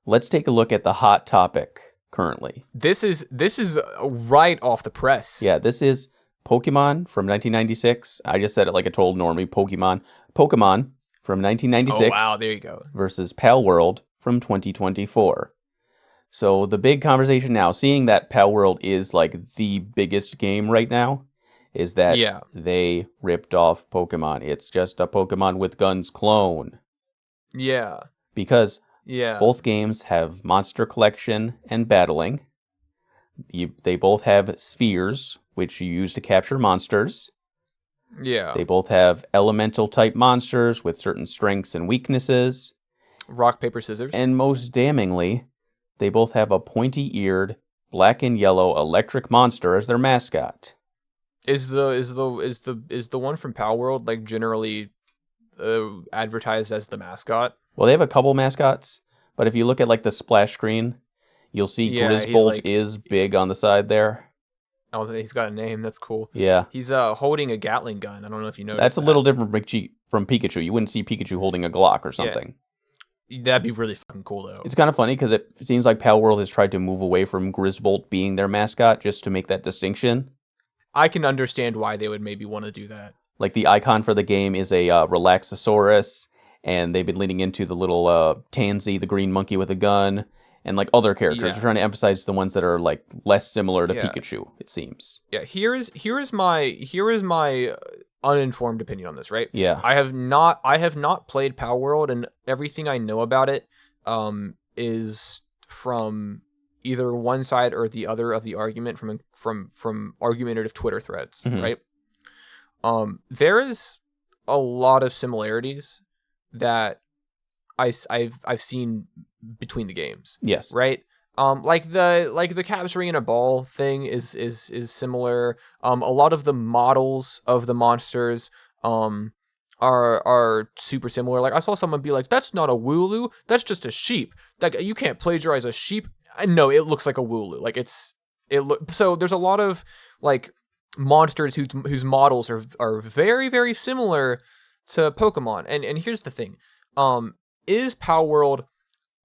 let's take a look at the hot topic currently. This is right off the press. Yeah, this is Pokemon from 1996. I just said it like a total normie. Pokemon from 1996. Oh, wow. There you go. Versus Palworld from 2024. So the big conversation now, seeing that Palworld is like the biggest game right now, is that they ripped off Pokemon. It's just a Pokemon with guns clone. Yeah. Because both games have monster collection and battling. They both have spheres, which you use to capture monsters. Yeah. They both have elemental type monsters with certain strengths and weaknesses. Rock, paper, scissors. And most damningly, they both have a pointy-eared, black and yellow electric monster as their mascot. Is the one from Palworld like generally advertised as the mascot? Well, they have a couple mascots, but if you look at like the splash screen, you'll see Grisbolt is big on the side there. Oh, he's got a name. That's cool. Yeah. He's holding a Gatling gun. I don't know if you noticed. That's a little different from Pikachu. You wouldn't see Pikachu holding a Glock or something. Yeah. That'd be really fucking cool, though. It's kind of funny because it seems like Palworld has tried to move away from Grisbolt being their mascot just to make that distinction. I can understand why they would maybe want to do that. Like the icon for the game is a Relaxosaurus, and they've been leaning into the little Tansy, the green monkey with a gun, and like other characters. They're trying to emphasize the ones that are like less similar to Pikachu, it seems. Yeah, here is my uninformed opinion on this, right? Yeah. I have not played Palworld, and everything I know about it is from either one side or the other of the argument from argumentative Twitter threads, right? There is a lot of similarities that I've seen between the games. Yes. Right? Like the capturing in a ball thing is similar. A lot of the models of the monsters are super similar. Like I saw someone be like, "That's not a Wooloo, that's just a sheep. Like you can't plagiarize a sheep." No, it looks like a Wooloo. Like so there's a lot of like monsters whose models are very, very similar to Pokemon. And here's the thing. Is Palworld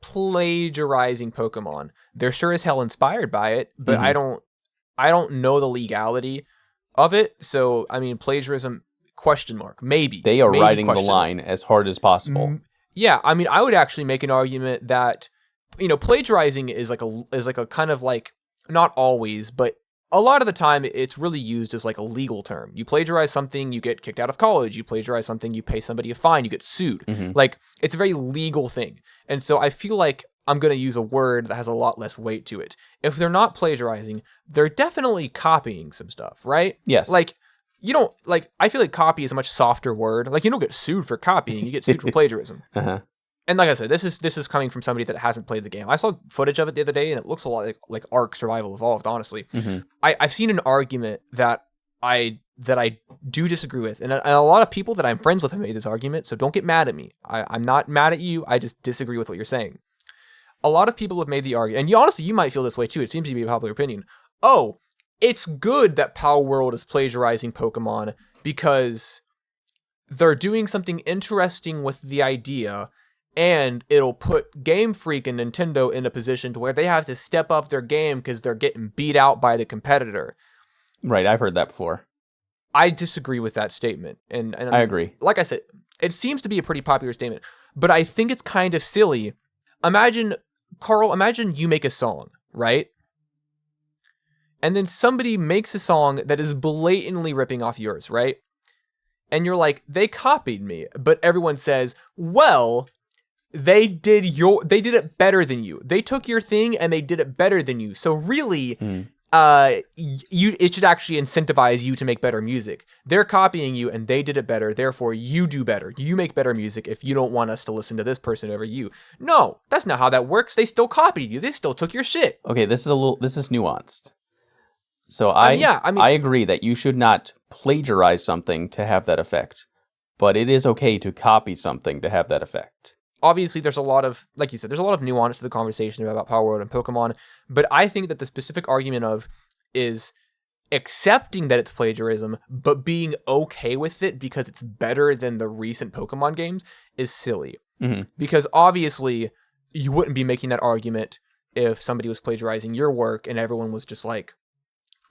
plagiarizing Pokemon? They're sure as hell inspired by it, but I don't know the legality of it. So I mean, plagiarism ? Maybe they are riding the line as hard as possible. Yeah, I mean, I would actually make an argument that plagiarizing is like a kind of like, not always, but a lot of the time it's really used as like a legal term. You plagiarize something, you get kicked out of college. You plagiarize something, you pay somebody a fine, you get sued. Like it's a very legal thing. And so I feel like I'm going to use a word that has a lot less weight to it. If they're not plagiarizing, they're definitely copying some stuff, right? Yes. Like you don't like, I feel like copy is a much softer word. Like you don't get sued for copying, you get sued for plagiarism. And like I said, this is coming from somebody that hasn't played the game. I saw footage of it the other day, and it looks a lot like Ark Survival Evolved, honestly. I've seen an argument that I do disagree with, and a lot of people that I'm friends with have made this argument, so don't get mad at me. I'm not mad at you, I just disagree with what you're saying. A lot of people have made the argument, and honestly, you might feel this way too, it seems to be a popular opinion. Oh, it's good that Palworld is plagiarizing Pokemon because they're doing something interesting with the idea, and it'll put Game Freak and Nintendo in a position to where they have to step up their game because they're getting beat out by the competitor. Right, I've heard that before. I disagree with that statement. And I agree. Like I said, it seems to be a pretty popular statement, but I think it's kind of silly. Imagine, Carl, you make a song, right? And then somebody makes a song that is blatantly ripping off yours, right? And you're like, they copied me. But everyone says, well, they did it better than you. They took your thing and they did it better than you. So really, it should actually incentivize you to make better music. They're copying you and they did it better. Therefore, you do better. You make better music if you don't want us to listen to this person over you. No, that's not how that works. They still copied you. They still took your shit. Okay, this is nuanced. So I agree that you should not plagiarize something to have that effect, but it is okay to copy something to have that effect. Obviously, there's a lot of, like you said, there's a lot of nuance to the conversation about Palworld and Pokemon, but I think that the specific argument is accepting that it's plagiarism, but being okay with it because it's better than the recent Pokemon games is silly. Because obviously, you wouldn't be making that argument if somebody was plagiarizing your work and everyone was just like,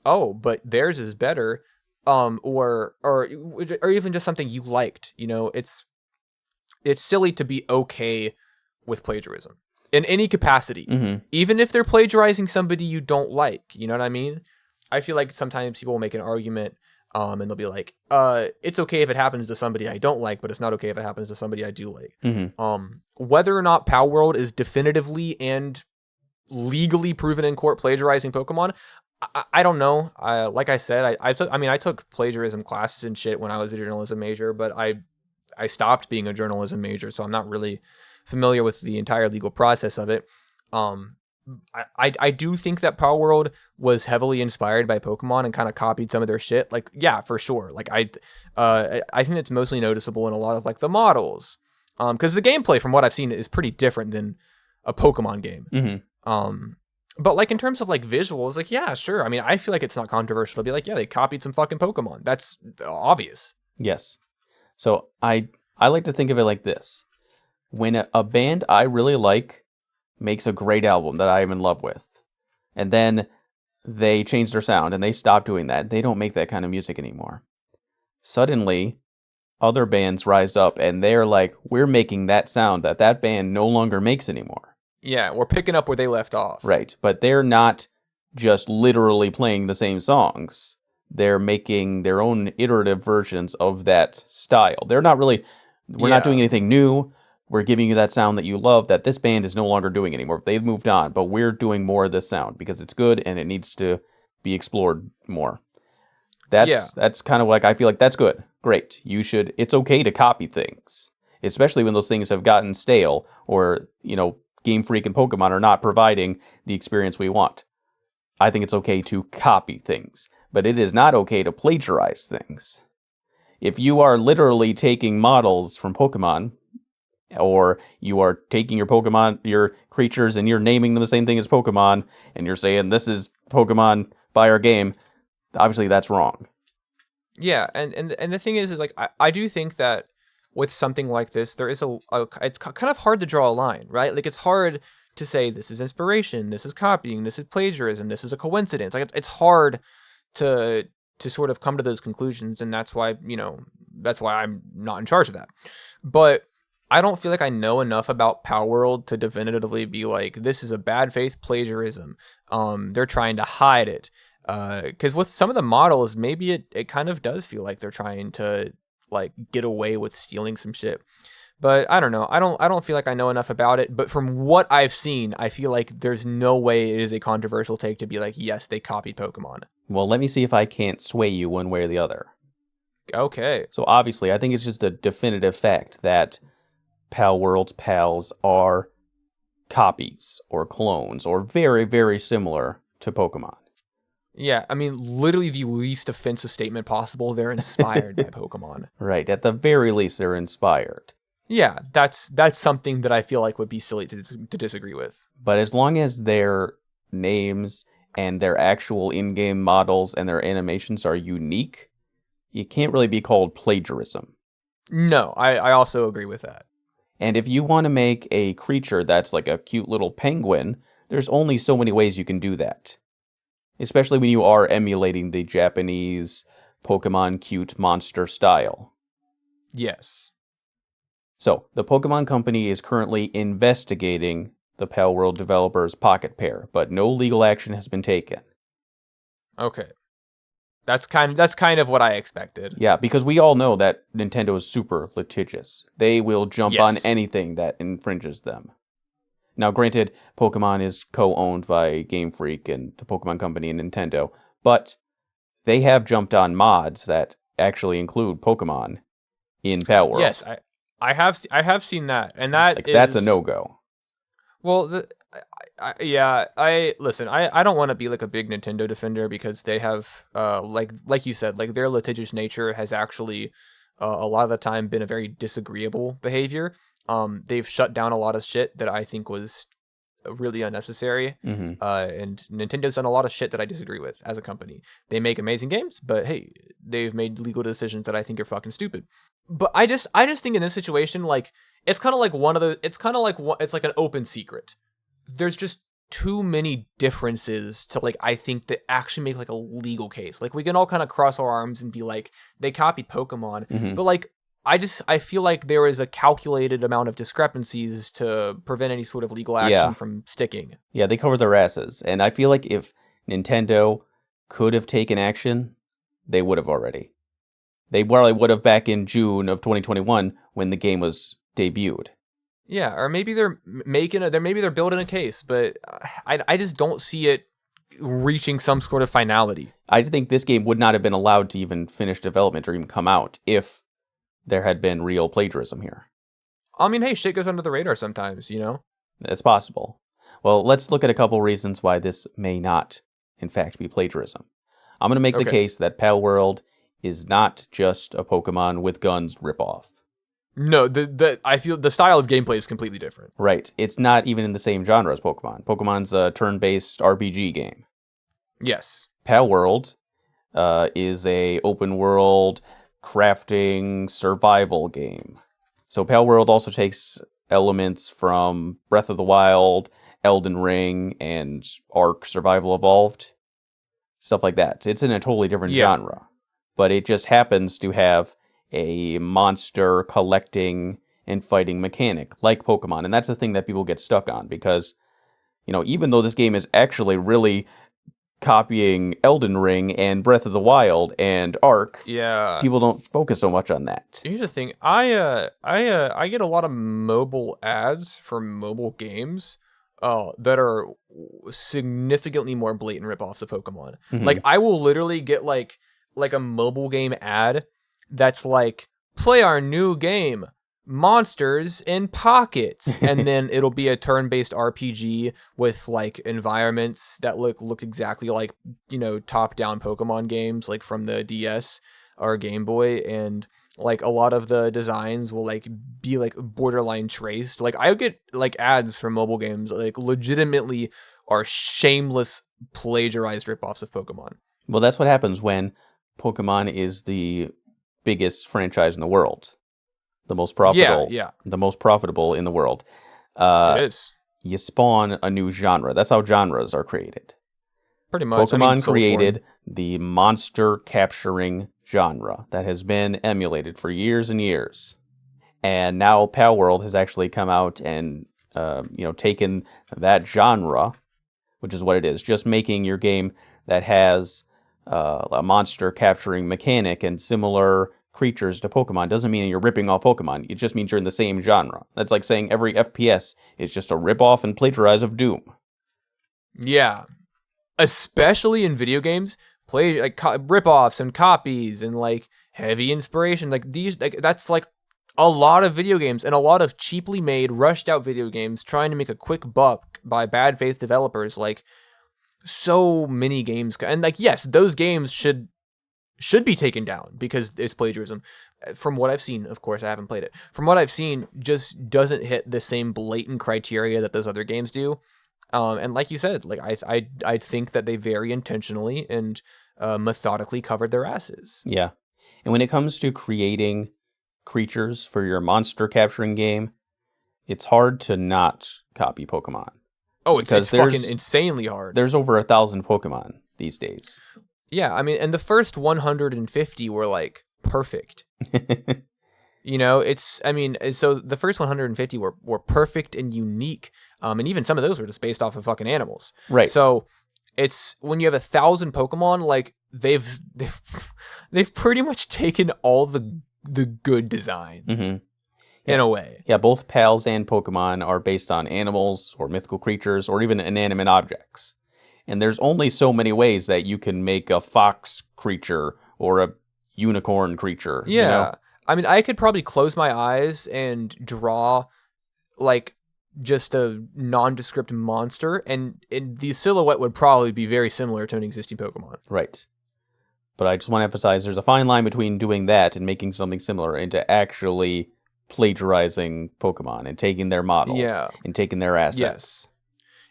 oh, but theirs is better, or even just something you liked. It's silly to be okay with plagiarism in any capacity, even if they're plagiarizing somebody you don't like. You know what I mean? I feel like sometimes people will make an argument, and they'll be like, it's okay if it happens to somebody I don't like, but it's not okay if it happens to somebody I do like. Whether or not Palworld is definitively and legally proven in court plagiarizing Pokemon, I don't know. Like I said, I took plagiarism classes and shit when I was a journalism major, but I stopped being a journalism major, so I'm not really familiar with the entire legal process of it. I do think that Palworld was heavily inspired by Pokemon and kind of copied some of their shit. Like, yeah, for sure. Like, I think it's mostly noticeable in a lot of like the models, because the gameplay from what I've seen is pretty different than a Pokemon game. But like in terms of like visuals, like, yeah, sure. I mean, I feel like it's not controversial to be like, yeah, they copied some fucking Pokemon. That's obvious. Yes. So I like to think of it like this. When a band I really like makes a great album that I'm in love with, and then they change their sound and they stop doing that, they don't make that kind of music anymore. Suddenly, other bands rise up and they're like, we're making that sound that band no longer makes anymore. Yeah, we're picking up where they left off. Right, but they're not just literally playing the same songs. They're making their own iterative versions of that style. They're not really, we're not doing anything new. We're giving you that sound that you love that this band is no longer doing anymore. They've moved on, but we're doing more of this sound because it's good and it needs to be explored more. That's kind of like, I feel like that's good. Great. It's okay to copy things, especially when those things have gotten stale or, Game Freak and Pokemon are not providing the experience we want. I think it's okay to copy things, but it is not okay to plagiarize things. If you are literally taking models from Pokemon, or you are taking your creatures, and you're naming them the same thing as Pokemon, and you're saying this is Pokemon, buy our game, obviously that's wrong. Yeah, and the thing is like, I do think that with something like this, there is it's kind of hard to draw a line, right? Like, it's hard to say this is inspiration, this is copying, this is plagiarism, this is a coincidence. Like, it's hard to sort of come to those conclusions, and that's why I'm not in charge of that. But I don't feel like I know enough about Palworld to definitively be like, this is a bad faith plagiarism. They're trying to hide it. Because with some of the models, maybe it kind of does feel like they're trying to like get away with stealing some shit. But I don't know. I don't feel like I know enough about it. But from what I've seen, I feel like there's no way it is a controversial take to be like, yes, they copied Pokemon. Well, let me see if I can't sway you one way or the other. Okay. So obviously, I think it's just a definitive fact that Palworld's pals are copies or clones or very, very similar to Pokemon. Yeah, I mean, literally the least offensive statement possible. They're inspired by Pokemon. Right. At the very least, they're inspired. Yeah, that's something that I feel like would be silly to disagree with. But as long as their names and their actual in-game models and their animations are unique, it can't really be called plagiarism. No, I also agree with that. And if you want to make a creature that's like a cute little penguin, there's only so many ways you can do that. Especially when you are emulating the Japanese Pokemon cute monster style. Yes. So, the Pokemon Company is currently investigating the Palworld developers' Pocket Pair, but no legal action has been taken. Okay. That's kind of what I expected. Yeah, because we all know that Nintendo is super litigious. They will jump on anything that infringes them. Now, granted, Pokemon is co-owned by Game Freak and the Pokemon Company and Nintendo, but they have jumped on mods that actually include Pokemon in Palworld. Yes, I have seen that, and that's a no-go. Well, listen. I don't want to be like a big Nintendo defender because they have like you said, like their litigious nature has actually a lot of the time been a very disagreeable behavior. They've shut down a lot of shit that I think was really unnecessary. Mm-hmm. And Nintendo's done a lot of shit that I disagree with as a company. They make amazing games, but hey, they've made legal decisions that I think are fucking stupid. But I just think in this situation, like, it's kind of like one of the. It's kind of like it's like an open secret. There's just too many differences to like I think that actually make like a legal case. Like we can all kind of cross our arms and be like they copied Pokemon, but like I feel like there is a calculated amount of discrepancies to prevent any sort of legal action from sticking. Yeah, they cover their asses, and I feel like if Nintendo could have taken action, they would have already. They probably would have back in June of 2021 when the game was debuted. Yeah, or maybe they're building a case, but I just don't see it reaching some sort of finality. I think this game would not have been allowed to even finish development or even come out if there had been real plagiarism here. I mean, hey, shit goes under the radar sometimes, you know? It's possible. Well, let's look at a couple reasons why this may not, in fact, be plagiarism. I'm going to make the case that Palworld is not just a Pokemon with guns ripoff. No, I feel the style of gameplay is completely different. Right. It's not even in the same genre as Pokemon. Pokemon's a turn-based RPG game. Yes. Palworld is a open-world crafting survival game. So Palworld also takes elements from Breath of the Wild, Elden Ring, and Ark Survival Evolved. Stuff like that. It's in a totally different genre. But it just happens to have a monster collecting and fighting mechanic like Pokemon. And that's the thing that people get stuck on because, you know, even though this game is actually really copying Elden Ring and Breath of the Wild and Ark, people don't focus so much on that. Here's the thing. I get a lot of mobile ads for mobile games that are significantly more blatant ripoffs of Pokemon. Like I will literally get like a mobile game ad that's like, play our new game, Monsters in Pockets. And then it'll be a turn-based RPG with like environments that look exactly like, you know, top-down Pokemon games like from the DS or Game Boy. And like a lot of the designs will like be like borderline traced. Like I get like ads for mobile games like legitimately are shameless plagiarized ripoffs of Pokemon. Well, that's what happens when Pokemon is the biggest franchise in the world, the most profitable, the most profitable in the world. It is. You spawn a new genre. That's how genres are created. Pretty much. Pokemon created the monster capturing genre that has been emulated for years and years, and now Palworld has actually come out and taken that genre, which is what it is, just making your game that has a monster capturing mechanic and similar creatures to Pokemon doesn't mean you're ripping off Pokemon. It just means you're in the same genre. That's like saying every FPS is just a rip-off and plagiarize of Doom. Yeah. Especially in video games, rip-offs and copies and like heavy inspiration. Like these, like that's like a lot of video games and a lot of cheaply made, rushed out video games trying to make a quick buck by bad faith developers. Like so many games, and like yes, those games should be taken down because it's plagiarism. From what I've seen, of course, I haven't played it. From what I've seen, just doesn't hit the same blatant criteria that those other games do. And like you said, like I think that they very intentionally and methodically covered their asses. Yeah, and when it comes to creating creatures for your monster capturing game, it's hard to not copy Pokemon. Oh, it's fucking insanely hard. There's over 1,000 Pokemon these days. Yeah, I mean, and the first 150 were like perfect. You know, so the first 150 were perfect and unique. And even some of those were just based off of fucking animals. Right. So it's when you have 1,000 Pokemon, like they've pretty much taken all the good designs. In a way. Yeah, both Pals and Pokemon are based on animals or mythical creatures or even inanimate objects. And there's only so many ways that you can make a fox creature or a unicorn creature. Yeah. You know? I mean, I could probably close my eyes and draw like just a nondescript monster and the silhouette would probably be very similar to an existing Pokemon. Right. But I just want to emphasize there's a fine line between doing that and making something similar into actually plagiarizing Pokemon and taking their models and taking their assets. Yes.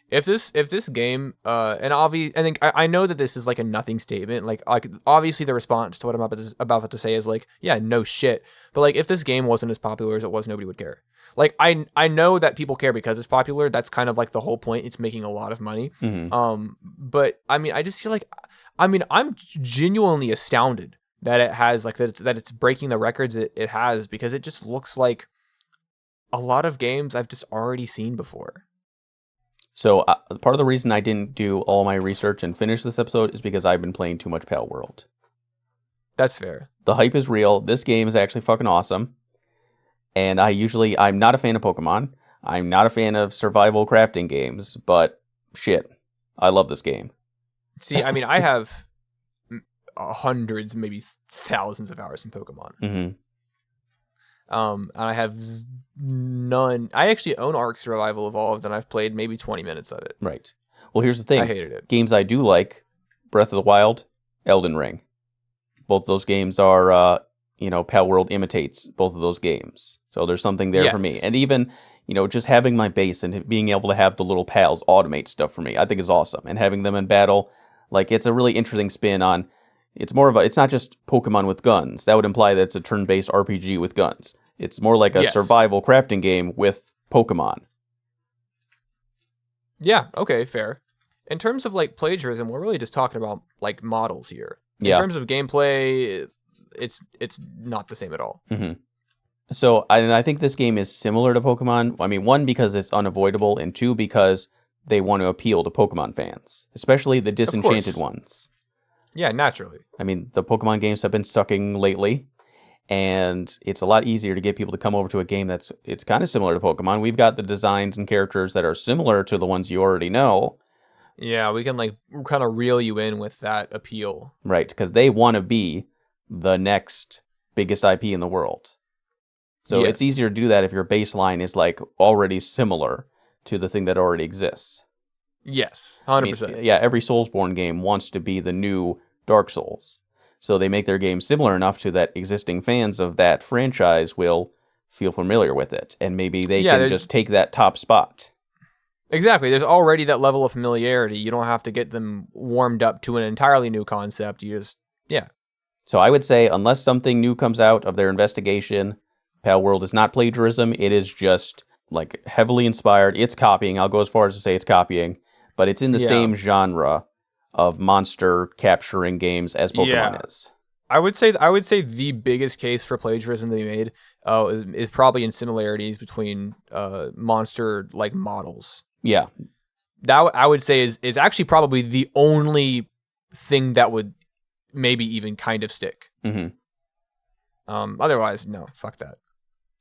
If this game and obviously I think I know that this is like a nothing statement, like obviously the response to what I'm about to say is like, yeah, no shit. But like if this game wasn't as popular as it was, nobody would care. like I know that people care because it's popular. That's kind of like the whole point. It's making a lot of money. But I mean, I just feel like, I mean, I'm genuinely astounded that it has like that it's breaking the records it has, because it just looks like a lot of games I've just already seen before. So part of the reason I didn't do all my research and finish this episode is because I've been playing too much Palworld. That's fair. The hype is real. This game is actually fucking awesome. And I'm not a fan of Pokemon. I'm not a fan of survival crafting games, but shit, I love this game. See, I mean, I have hundreds, maybe thousands of hours in Pokemon. Mm-hmm. And I have none. I actually own Ark Survival Evolved, and I've played maybe 20 minutes of it. Right. Well, here's the thing. I hated it. Games I do like: Breath of the Wild, Elden Ring. Both those games are, Palworld imitates both of those games. So there's something there for me. And even, just having my base and being able to have the little pals automate stuff for me, I think is awesome. And having them in battle, like, it's a really interesting spin on. It's not just Pokemon with guns. That would imply that it's a turn-based RPG with guns. It's more like a survival crafting game with Pokemon. Yeah, okay, fair. In terms of, like, plagiarism, we're really just talking about, like, models here. In terms of gameplay, it's not the same at all. Mm-hmm. So I think this game is similar to Pokemon. I mean, one, because it's unavoidable, and two, because they want to appeal to Pokemon fans, especially the disenchanted ones. Yeah, naturally. I mean, the Pokemon games have been sucking lately, and it's a lot easier to get people to come over to a game it's kind of similar to Pokemon. We've got the designs and characters that are similar to the ones you already know. Yeah, we can like kind of reel you in with that appeal. Right, because they want to be the next biggest IP in the world. So it's easier to do that if your baseline is like already similar to the thing that already exists. Yes, 100%. I mean, every Soulsborne game wants to be the new Dark Souls. So they make their game similar enough to that existing fans of that franchise will feel familiar with it. And maybe they can just take that top spot. Exactly. There's already that level of familiarity. You don't have to get them warmed up to an entirely new concept. You just, So I would say, unless something new comes out of their investigation, Palworld is not plagiarism. It is just like heavily inspired. It's copying. I'll go as far as to say it's copying. But it's in the same genre of monster capturing games as Pokemon is. I would say the biggest case for plagiarism that we made is probably in similarities between monster like models. Yeah, that I would say is actually probably the only thing that would maybe even kind of stick. Mm-hmm. Otherwise, no, fuck that.